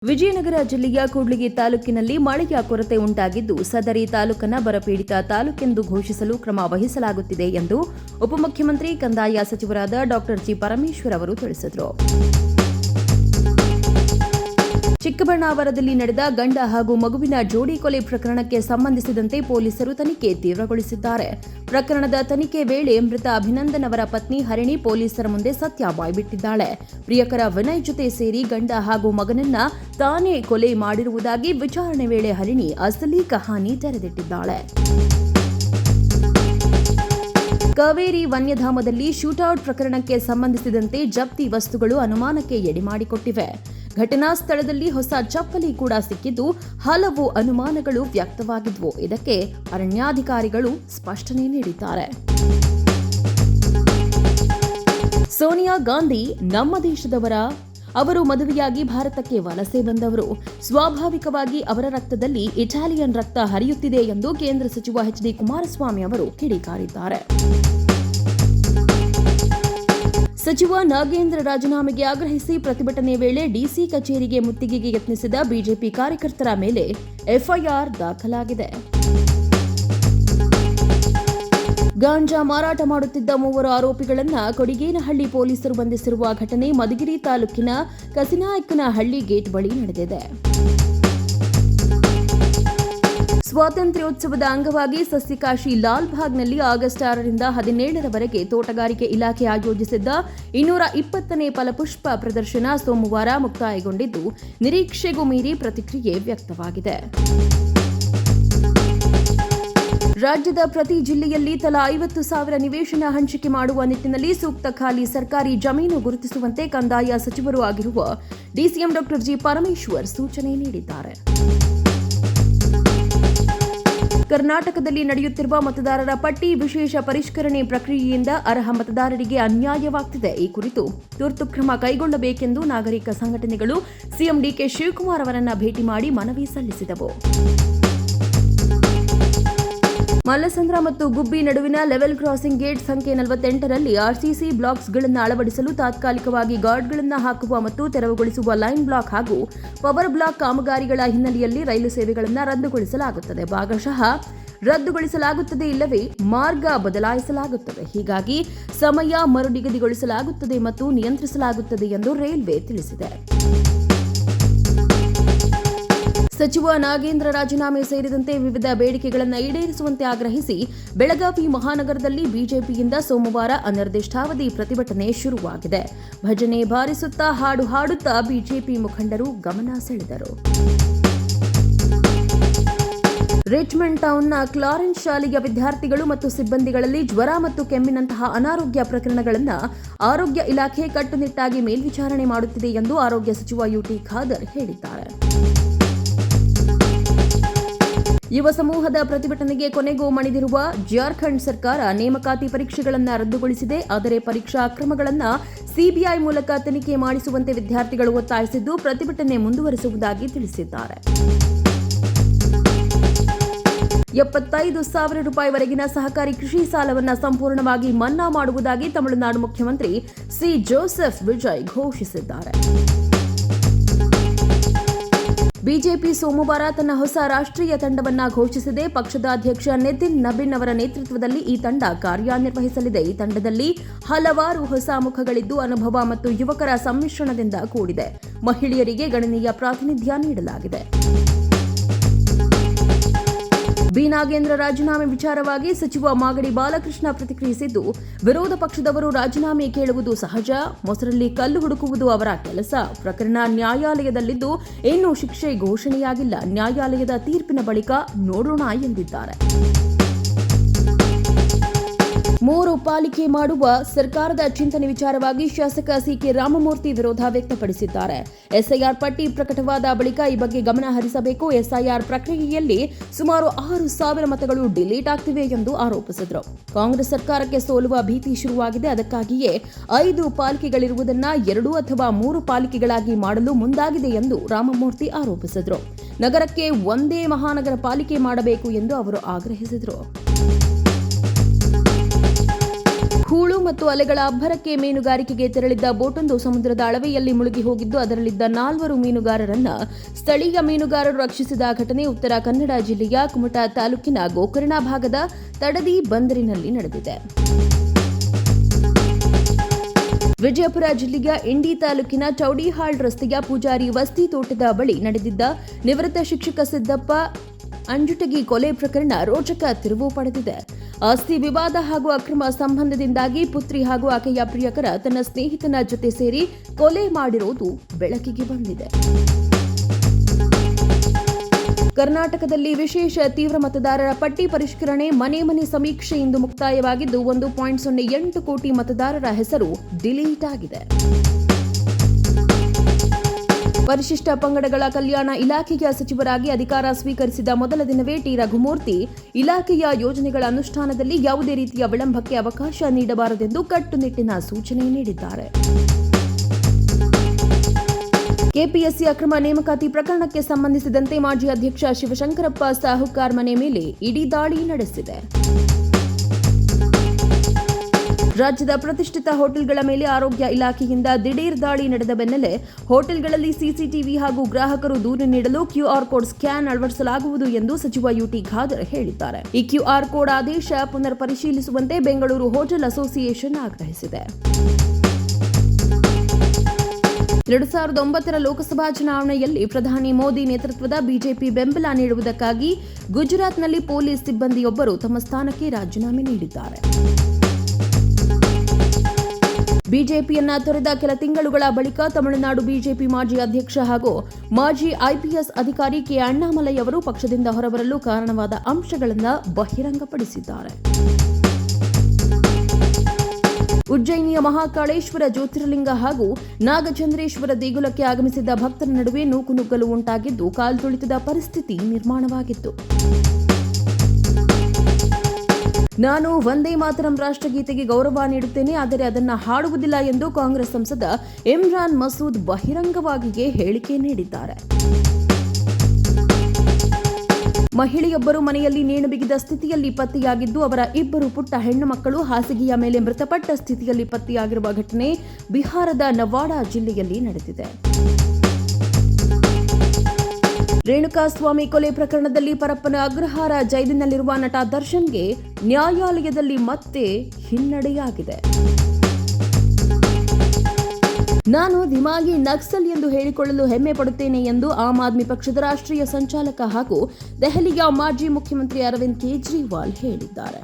ವಿಜಯನಗರ ಜಿಲ್ಲೆಯ ಕೂಡ್ಲಿಗಿ ತಾಲೂಕಿನಲ್ಲಿ ಮಳೆಯ ಕೊರತೆ ಉಂಟಾಗಿದ್ದು ಸದರಿ ತಾಲೂಕನ್ನು ಬರಪೀಡಿತ ತಾಲೂಕೆಂದು ಘೋಷಿಸಲು ಕ್ರಮ ವಹಿಸಲಾಗುತ್ತಿದೆ ಎಂದು ಉಪಮುಖ್ಯಮಂತ್ರಿ ಕಂದಾಯ ಸಚಿವರಾದ ಡಾ ಜಿ ಪರಮೇಶ್ವರ್ ಅವರು ತಿಳಿಸಿದರು. ಚಿಕ್ಕಬಳ್ಳಾಪುರದಲ್ಲಿ ನಡೆದ ಗಂಡ ಹಾಗೂ ಮಗುವಿನ ಜೋಡಿ ಕೊಲೆ ಪ್ರಕರಣಕ್ಕೆ ಸಂಬಂಧಿಸಿದಂತೆ ಪೊಲೀಸರು ತನಿಖೆ ತೀವ್ರಗೊಳಿಸಿದ್ದಾರೆ. ಪ್ರಕರಣದ ತನಿಖೆ ವೇಳೆ ಮೃತ ಅಭಿನಂದನ್ ಅವರ ಪತ್ನಿ ಹರಿಣಿ ಪೊಲೀಸರ ಮುಂದೆ ಸತ್ಯ ಬಾಯ್ಬಿಟ್ಟಿದ್ದಾಳೆ. ಪ್ರಿಯಕರ ವಿನಯ್ ಜೊತೆ ಸೇರಿ ಗಂಡ ಹಾಗೂ ಮಗನನ್ನ ತಾನೇ ಕೊಲೆ ಮಾಡಿರುವುದಾಗಿ ವಿಚಾರಣೆ ವೇಳೆ ಹರಿಣಿ ಅಸಲಿ ಕಹಾನಿ ತೆರೆದಿಟ್ಟಿದ್ದಾಳೆ. ಕಾವೇರಿ ವನ್ಯಧಾಮದಲ್ಲಿ ಶೂಟೌಟ್ ಪ್ರಕರಣಕ್ಕೆ ಸಂಬಂಧಿಸಿದಂತೆ ಜಪ್ತಿ ವಸ್ತುಗಳು ಅನುಮಾನಕ್ಕೆ ಎಡೆಮಾಡಿಕೊಟ್ಟಿವೆ. ಘಟನಾ ಸ್ಥಳದಲ್ಲಿ ಹೊಸ ಚಪ್ಪಲಿ ಕೂಡ ಸಿಕ್ಕಿದ್ದು ಹಲವು ಅನುಮಾನಗಳು ವ್ಯಕ್ತವಾಗಿದ್ವು. ಇದಕ್ಕೆ ಅರಣ್ಯಾಧಿಕಾರಿಗಳು ಸ್ಪಷ್ಟನೆ ನೀಡಿದ್ದಾರೆ. ಸೋನಿಯಾ ಗಾಂಧಿ ನಮ್ಮ ದೇಶದವರ. ಅವರು ಮದುವೆಯಾಗಿ ಭಾರತಕ್ಕೆ ವಲಸೆ ಬಂದವರು. ಸ್ವಾಭಾವಿಕವಾಗಿ ಅವರ ರಕ್ತದಲ್ಲಿ ಇಟಾಲಿಯನ್ ರಕ್ತ ಹರಿಯುತ್ತಿದೆ ಎಂದು ಕೇಂದ್ರ ಸಚಿವ ಎಚ್ ಡಿ ಕುಮಾರಸ್ವಾಮಿ ಅವರು ಕಿಡಿಕಾರಿದ್ದಾರೆ. ಸಚಿವ ನಾಗೇಂದ್ರ ರಾಜೀನಾಮೆಗೆ ಆಗ್ರಹಿಸಿ ಪ್ರತಿಭಟನೆ ವೇಳೆ ಡಿಸಿ ಕಚೇರಿಗೆ ಮುತ್ತಿಗೆಗೆ ಯತ್ನಿಸಿದ ಬಿಜೆಪಿ ಕಾರ್ಯಕರ್ತರ ಮೇಲೆ ಎಫ್ಐಆರ್ ದಾಖಲಾಗಿದೆ. ಗಾಂಜಾ ಮಾರಾಟ ಮಾಡುತ್ತಿದ್ದ 3 ಆರೋಪಿಗಳನ್ನು ಕೊಡಿಗೇನಹಳ್ಳಿ ಪೊಲೀಸರು ಬಂಧಿಸಿರುವ ಘಟನೆ ಮಧುಗಿರಿ ತಾಲೂಕಿನ ಕಸಿನಾಯಕನಹಳ್ಳಿ ಗೇಟ್ ಬಳಿ ನಡೆದಿದೆ. ಸ್ವಾತಂತ್ರ್ಯೋತ್ಸವದ ಅಂಗವಾಗಿ ಸಸ್ಯಕಾಶಿ ಲಾಲ್ಬಾಗ್ನಲ್ಲಿ ಆಗಸ್ಟ್ 6ರಿಂದ 17ರವರೆಗೆ ತೋಟಗಾರಿಕೆ ಇಲಾಖೆ ಆಯೋಜಿಸಿದ್ದ 220ನೇ ಫಲಪುಷ್ಪ ಪ್ರದರ್ಶನ ಸೋಮವಾರ ಮುಕ್ತಾಯಗೊಂಡಿದ್ದು ನಿರೀಕ್ಷೆಗೂ ಮೀರಿ ಪ್ರತಿಕ್ರಿಯೆ ವ್ಯಕ್ತವಾಗಿದೆ. ರಾಜ್ಯದ ಪ್ರತಿ ಜಿಲ್ಲೆಯಲ್ಲಿ ತಲಾ 50,000 ನಿವೇಶನ ಹಂಚಿಕೆ ಮಾಡುವ ನಿಟ್ಟಿನಲ್ಲಿ ಸೂಕ್ತ ಖಾಲಿ ಸರ್ಕಾರಿ ಜಮೀನು ಗುರುತಿಸುವಂತೆ ಕಂದಾಯ ಸಚಿವರೂ ಆಗಿರುವ ಡಿಸಿಎಂ ಡಾ ಜಿ ಪರಮೇಶ್ವರ್ ಸೂಚನೆ ನೀಡಿದ್ದಾರೆ. ಕರ್ನಾಟಕದಲ್ಲಿ ನಡೆಯುತ್ತಿರುವ ಮತದಾರರ ಪಟ್ಟಿ ವಿಶೇಷ ಪರಿಷ್ಕರಣೆ ಪ್ರಕ್ರಿಯೆಯಿಂದ ಅರ್ಹ ಮತದಾರರಿಗೆ ಅನ್ಯಾಯವಾಗುತ್ತಿದೆ. ಈ ಕುರಿತು ತುರ್ತು ಕ್ರಮ ಕೈಗೊಳ್ಳಬೇಕೆಂದು ನಾಗರಿಕ ಸಂಘಟನೆಗಳು ಸಿಎಂ ಡಿಕೆ ಶಿವಕುಮಾರ್ ಅವರನ್ನ ಭೇಟಿ ಮಾಡಿ ಮನವಿ ಸಲ್ಲಿಸಿದವು. ಮಲ್ಲಸಂದ್ರ ಮತ್ತು ಗುಬ್ಬಿ ನಡುವಿನ ಲೆವೆಲ್ ಕ್ರಾಸಿಂಗ್ ಗೇಟ್ ಸಂಖ್ಯೆ 48ರಲ್ಲಿ ಆರ್ಸಿಸಿ ಬ್ಲಾಕ್ಸ್ಗಳನ್ನು ಅಳವಡಿಸಲು ತಾತ್ಕಾಲಿಕವಾಗಿ ಗಾರ್ಡ್ಗಳನ್ನು ಹಾಕುವ ಮತ್ತು ತೆರವುಗೊಳಿಸುವ ಲೈನ್ ಬ್ಲಾಕ್ ಹಾಗೂ ಪವರ್ ಬ್ಲಾಕ್ ಕಾಮಗಾರಿಗಳ ಹಿನ್ನೆಲೆಯಲ್ಲಿ ರೈಲು ಸೇವೆಗಳನ್ನು ರದ್ದುಗೊಳಿಸಲಾಗುತ್ತದೆ. ಭಾಗಶಃ ರದ್ದುಗೊಳಿಸಲಾಗುತ್ತದೆ ಇಲ್ಲವೇ ಮಾರ್ಗ ಬದಲಾಯಿಸಲಾಗುತ್ತದೆ. ಹೀಗಾಗಿ ಸಮಯ ಮರುನಿಗದಿಗೊಳಿಸಲಾಗುತ್ತದೆ ಮತ್ತು ನಿಯಂತ್ರಿಸಲಾಗುತ್ತದೆ ಎಂದು ರೈಲ್ವೆ ತಿಳಿಸಿದೆ. ಸಚಿವ ನಾಗೇಂದ್ರ ರಾಜೀನಾಮೆ ಸೇರಿದಂತೆ ವಿವಿಧ ಬೇಡಿಕೆಗಳನ್ನು ಈಡೇರಿಸುವಂತೆ ಆಗ್ರಹಿಸಿ ಬೆಳಗಾವಿ ಮಹಾನಗರದಲ್ಲಿ ಬಿಜೆಪಿಯಿಂದ ಸೋಮವಾರ ಅನಿರ್ದಿಷ್ಟಾವಧಿ ಪ್ರತಿಭಟನೆ ಶುರುವಾಗಿದೆ. ಭಜನೆ ಬಾರಿಸುತ್ತಾ ಹಾಡು ಹಾಡುತ್ತಾ ಬಿಜೆಪಿ ಮುಖಂಡರು ಗಮನ ಸೆಳೆದರು. ರಿಚ್ಮಂಡ್ ಟೌನ್ನ ಕ್ಲಾರೆನ್ಸ್ ಶಾಲೆಯ ವಿದ್ಯಾರ್ಥಿಗಳು ಮತ್ತು ಸಿಬ್ಬಂದಿಗಳಲ್ಲಿ ಜ್ವರ ಮತ್ತು ಕೆಮ್ಮಿನಂತಹ ಅನಾರೋಗ್ಯ ಪ್ರಕರಣಗಳನ್ನು ಆರೋಗ್ಯ ಇಲಾಖೆ ಕಟ್ಟುನಿಟ್ಟಾಗಿ ಮೇಲ್ವಿಚಾರಣೆ ಮಾಡುತ್ತಿದೆ ಎಂದು ಆರೋಗ್ಯ ಸಚಿವ ಯುಟಿ ಖಾದರ್ ಹೇಳಿದ್ದಾರೆ. ಯುವ ಸಮೂಹದ ಪ್ರತಿಭಟನೆಗೆ ಕೊನೆಗೂ ಮಣಿದಿರುವ ಜಾರ್ಖಂಡ್ ಸರ್ಕಾರ ನೇಮಕಾತಿ ಪರೀಕ್ಷೆಗಳನ್ನು ರದ್ದುಗೊಳಿಸಿದೆ. ಆದರೆ ಪರೀಕ್ಷಾ ಅಕ್ರಮಗಳನ್ನು ಸಿಬಿಐ ಮೂಲಕ ತನಿಖೆ ಮಾಡಿಸುವಂತೆ ವಿದ್ಯಾರ್ಥಿಗಳು ಒತ್ತಾಯಿಸಿದ್ದು ಪ್ರತಿಭಟನೆ ಮುಂದುವರಿಸುವುದಾಗಿ ತಿಳಿಸಿದ್ದಾರೆ. 75,000 ರೂಪಾಯಿವರೆಗಿನ ಸಹಕಾರಿ ಕೃಷಿ ಸಾಲವನ್ನು ಸಂಪೂರ್ಣವಾಗಿ ಮನ್ನಾ ಮಾಡುವುದಾಗಿ ತಮಿಳುನಾಡು ಮುಖ್ಯಮಂತ್ರಿ ಸಿ ಜೋಸೆಫ್ ವಿಜಯ್ ಘೋಷಿಸಿದ್ದಾರೆ. ಬಿಜೆಪಿ ಸೋಮವಾರ ತನ್ನ ಹೊಸ ರಾಷ್ಟ್ರೀಯ ತಂಡವನ್ನು ಘೋಷಿಸಿದೆ. ಪಕ್ಷದ ಅಧ್ಯಕ್ಷ ನಿತಿನ್ ನಬೀನ್ ಅವರ ನೇತೃತ್ವದಲ್ಲಿ ಈ ತಂಡ ಕಾರ್ಯನಿರ್ವಹಿಸಲಿದೆ. ಈ ತಂಡದಲ್ಲಿ ಹಲವಾರು ಹೊಸ ಮುಖಗಳಿದ್ದು ಅನುಭವ ಮತ್ತು ಯುವಕರ ಸಮ್ಮಿಶ್ರಣದಿಂದ ಕೂಡಿದೆ. ಮಹಿಳೆಯರಿಗೆ ಗಣನೀಯ ಪ್ರಾತಿನಿಧ್ಯ ನೀಡಲಾಗಿದೆ. ಬಿ ನಾಗೇಂದ್ರ ರಾಜೀನಾಮೆ ವಿಚಾರವಾಗಿ ಸಚಿವ ಮಾಗಡಿ ಬಾಲಕೃಷ್ಣ ಪ್ರತಿಕ್ರಿಯಿಸಿದ್ದು, ವಿರೋಧ ಪಕ್ಷದವರು ರಾಜೀನಾಮೆ ಕೇಳುವುದು ಸಹಜ, ಮೊಸರಲ್ಲಿ ಕಲ್ಲು ಹುಡುಕುವುದು ಅವರ ಕೆಲಸ. ಪ್ರಕರಣ ನ್ಯಾಯಾಲಯದಲ್ಲಿದ್ದು ಇನ್ನೂ ಶಿಕ್ಷೆ ಘೋಷಣೆಯಾಗಿಲ್ಲ. ನ್ಯಾಯಾಲಯದ ತೀರ್ಪಿನ ಬಳಿಕ ನೋಡೋಣ ಎಂದಿದ್ದಾರೆ. 3 ಪಾಲಿಕೆ ಮಾಡುವ ಸರ್ಕಾರದ ಚಿಂತನೆ ವಿಚಾರವಾಗಿ ಶಾಸಕ ಸಿಕೆ ರಾಮಮೂರ್ತಿ ವಿರೋಧ ವ್ಯಕ್ತಪಡಿಸಿದ್ದಾರೆ. ಎಸ್ಐಆರ್ ಪಟ್ಟಿ ಪ್ರಕಟವಾದ ಬಳಿಕ ಈ ಬಗ್ಗೆ ಗಮನ ಹರಿಸಬೇಕು. ಎಸ್ಐಆರ್ ಪ್ರಕ್ರಿಯೆಯಲ್ಲಿ ಸುಮಾರು 6,000 ಮತಗಳು ಡಿಲೀಟ್ ಆಗ್ತಿವೆ ಎಂದು ಆರೋಪಿಸಿದರು. ಕಾಂಗ್ರೆಸ್ ಸರ್ಕಾರಕ್ಕೆ ಸೋಲುವ ಭೀತಿ ಶುರುವಾಗಿದೆ. ಅದಕ್ಕಾಗಿಯೇ 5 ಪಾಲಿಕೆಗಳಿರುವುದನ್ನು 2 ಅಥವಾ 3 ಪಾಲಿಕೆಗಳಾಗಿ ಮಾಡಲು ಮುಂದಾಗಿದೆ ಎಂದು ರಾಮಮೂರ್ತಿ ಆರೋಪಿಸಿದರು. ನಗರಕ್ಕೆ ಒಂದೇ ಮಹಾನಗರ ಪಾಲಿಕೆ ಮಾಡಬೇಕು ಎಂದು ಅವರು ಆಗ್ರಹಿಸಿದರು. ಹೂಳು ಮತ್ತು ಅಲೆಗಳ ಅಬ್ಬರಕ್ಕೆ ಮೀನುಗಾರಿಕೆಗೆ ತೆರಳಿದ್ದ ಬೋಟೊಂದು ಸಮುದ್ರದ ಅಳವೆಯಲ್ಲಿ ಮುಳುಗಿ ಹೋಗಿದ್ದು ಅದರಲ್ಲಿದ್ದ 4 ಮೀನುಗಾರರನ್ನ ಸ್ಥಳೀಯ ಮೀನುಗಾರರು ರಕ್ಷಿಸಿದ ಘಟನೆ ಉತ್ತರ ಕನ್ನಡ ಜಿಲ್ಲೆಯ ಕುಮಟಾ ತಾಲೂಕಿನ ಗೋಕರ್ಣ ಭಾಗದ ತಡದಿ ಬಂದರಿನಲ್ಲಿ ನಡೆದಿದೆ. ವಿಜಯಪುರ ಜಿಲ್ಲೆಯ ಇಂಡಿ ತಾಲೂಕಿನ ಚೌಡಿಹಾಳ್ ರಸ್ತೆಯ ಪೂಜಾರಿ ವಸ್ತಿ ತೋಟದ ಬಳಿ ನಡೆದಿದ್ದ ನಿವೃತ್ತ ಶಿಕ್ಷಕ ಸಿದ್ದಪ್ಪ ಅಂಜುಟಗಿ ಕೊಲೆ ಪ್ರಕರಣ ರೋಚಕ ತಿರುವು ಪಡೆದಿದೆ. ಆಸ್ತಿ ವಿವಾದ ಹಾಗೂ ಅಕ್ರಮ ಸಂಬಂಧದಿಂದಾಗಿ ಪುತ್ರಿ ಹಾಗೂ ಆಕೆಯ ಪ್ರಿಯಕರ ತನ್ನ ಸ್ನೇಹಿತನ ಜೊತೆ ಸೇರಿ ಕೊಲೆ ಮಾಡಿರುವುದು ಬೆಳಕಿಗೆ ಬಂದಿದೆ. ಕರ್ನಾಟಕದಲ್ಲಿ ವಿಶೇಷ ತೀವ್ರ ಮತದಾರರ ಪಟ್ಟಿ ಪರಿಷ್ಕರಣೆ ಮನೆ ಸಮೀಕ್ಷೆ ಇಂದು ಮುಕ್ತಾಯವಾಗಿದ್ದು 1.08 ಕೋಟಿ ಮತದಾರರ ಹೆಸರು ಡಿಲೀಟ್ ಆಗಿದೆ. ಪರಿಶಿಷ್ಟ ಪಂಗಡಗಳ ಕಲ್ಯಾಣ ಇಲಾಖೆಯ ಸಚಿವರಾಗಿ ಅಧಿಕಾರ ಸ್ವೀಕರಿಸಿದ ಮೊದಲ ದಿನವೇ ಟಿ ರಘುಮೂರ್ತಿ ಇಲಾಖೆಯ ಯೋಜನೆಗಳ ಅನುಷ್ಠಾನದಲ್ಲಿ ಯಾವುದೇ ರೀತಿಯ ವಿಳಂಬಕ್ಕೆ ಅವಕಾಶ ನೀಡಬಾರದೆಂದು ಕಟ್ಟುನಿಟ್ಟಿನ ಸೂಚನೆ ನೀಡಿದ್ದಾರೆ. ಕೆಪಿಎಸ್ಸಿ ಅಕ್ರಮ ನೇಮಕಾತಿ ಪ್ರಕರಣಕ್ಕೆ ಸಂಬಂಧಿಸಿದಂತೆ ಮಾಜಿ ಅಧ್ಯಕ್ಷ ಶಿವಶಂಕರಪ್ಪ ಸಾಹುಕಾರ್ ಮನೆ ಮೇಲೆ ಇಡಿ ದಾಳಿ ನಡೆಸಿದೆ. ರಾಜ್ಯದ ಪ್ರತಿಷ್ಠಿತ ಹೋಟೆಲ್ಗಳ ಮೇಲೆ ಆರೋಗ್ಯ ಇಲಾಖೆಯಿಂದ ದಿಢೀರ್ ದಾಳಿ ನಡೆದ ಬೆನ್ನಲ್ಲೇ ಹೋಟೆಲ್ಗಳಲ್ಲಿ ಸಿಸಿಟಿವಿ ಹಾಗೂ ಗ್ರಾಹಕರು ದೂರು ನೀಡಲು ಕ್ಯೂಆರ್ ಕೋಡ್ ಸ್ಕ್ಯಾನ್ ಅಳವಡಿಸಲಾಗುವುದು ಎಂದು ಸಚಿವ ಯುಟಿ ಖಾದರ್ ಹೇಳಿದ್ದಾರೆ. ಈ ಕ್ಯೂಆರ್ ಕೋಡ್ ಆದೇಶ ಪುನರ್ ಪರಿಶೀಲಿಸುವಂತೆ ಬೆಂಗಳೂರು ಹೋಟೆಲ್ ಅಸೋಸಿಯೇಷನ್ ಆಗ್ರಹಿಸಿದೆ. 2009 ಲೋಕಸಭಾ ಚುನಾವಣೆಯಲ್ಲಿ ಪ್ರಧಾನಿ ಮೋದಿ ನೇತೃತ್ವದ ಬಿಜೆಪಿ ಬೆಂಬಲ ನೀಡುವುದಕ್ಕಾಗಿ ಗುಜರಾತ್ನಲ್ಲಿ ಪೊಲೀಸ್ ಸಿಬ್ಬಂದಿಯೊಬ್ಬರು ತಮ್ಮ ಸ್ಥಾನಕ್ಕೆ ರಾಜೀನಾಮೆ ನೀಡಿದ್ದಾರೆ. ಬಿಜೆಪಿಯನ್ನ ತೊರೆದ ಕೆಲ ತಿಂಗಳುಗಳ ಬಳಿಕ ತಮಿಳುನಾಡು ಬಿಜೆಪಿ ಮಾಜಿ ಅಧ್ಯಕ್ಷ ಹಾಗೂ ಮಾಜಿ ಐಪಿಎಸ್ ಅಧಿಕಾರಿ ಕೆ ಅಣ್ಣಾಮಲೈ ಅವರು ಪಕ್ಷದಿಂದ ಹೊರಬರಲು ಕಾರಣವಾದ ಅಂಶಗಳನ್ನು ಬಹಿರಂಗಪಡಿಸಿದ್ದಾರೆ. ಉಜ್ಜಯಿನಿಯ ಮಹಾಕಾಳೇಶ್ವರ ಜ್ಯೋತಿರ್ಲಿಂಗ ಹಾಗೂ ನಾಗಚಂದ್ರೇಶ್ವರ ದೇಗುಲಕ್ಕೆ ಆಗಮಿಸಿದ್ದ ಭಕ್ತರ ನಡುವೆ ನೂಕುನುಗ್ಗಲು ಉಂಟಾಗಿದ್ದು ಕಾಲ್ತುಳಿತದ ಪರಿಸ್ಥಿತಿ ನಿರ್ಮಾಣವಾಗಿತ್ತು. ನಾನು ವಂದೇ ಮಾತರಂ ರಾಷ್ಟ್ರಗೀತೆಗೆ ಗೌರವ ನೀಡುತ್ತೇನೆ, ಆದರೆ ಅದನ್ನು ಹಾಡುವುದಿಲ್ಲ ಎಂದು ಕಾಂಗ್ರೆಸ್ ಸಂಸದ ಇಮ್ರಾನ್ ಮಸೂದ್ ಬಹಿರಂಗವಾಗಿಯೇ ಹೇಳಿಕೆ ನೀಡಿದ್ದಾರೆ. ಮಹಿಳೆಯೊಬ್ಬರು ಮನೆಯಲ್ಲಿ ನೇಣು ಬಿಗಿದ ಸ್ಥಿತಿಯಲ್ಲಿ ಪತ್ತೆಯಾಗಿದ್ದು ಅವರ 2 ಪುಟ್ಟ ಹೆಣ್ಣು ಮಕ್ಕಳು ಹಾಸಿಗೆಯ ಮೇಲೆ ಮೃತಪಟ್ಟ ಸ್ಥಿತಿಯಲ್ಲಿ ಪತ್ತೆಯಾಗಿರುವ ಘಟನೆ ಬಿಹಾರದ ನವಾಡಾ ಜಿಲ್ಲೆಯಲ್ಲಿ ನಡೆದಿದೆ. ರೇಣುಕಾಸ್ವಾಮಿ ಕೊಲೆ ಪ್ರಕರಣದಲ್ಲಿ ಪರಪ್ಪನ ಅಗ್ರಹಾರ ಜೈಲಿನಲ್ಲಿರುವ ನಟ ದರ್ಶನ್ಗೆ ನ್ಯಾಯಾಲಯದಲ್ಲಿ ಮತ್ತೆ ಹಿನ್ನಡೆಯಾಗಿದೆ. ನಾನು ದಿಮಾಗಿ ನಕ್ಸಲ್ ಎಂದು ಹೇಳಿಕೊಳ್ಳಲು ಹೆಮ್ಮೆ ಪಡುತ್ತೇನೆ ಎಂದು ಆಮ್ ಆದ್ಮಿ ಪಕ್ಷದ ರಾಷ್ಟ್ರೀಯ ಸಂಚಾಲಕ ಹಾಗೂ ದೆಹಲಿಯ ಮಾಜಿ ಮುಖ್ಯಮಂತ್ರಿ ಅರವಿಂದ್ ಕೇಜ್ರಿವಾಲ್ ಹೇಳಿದ್ದಾರೆ.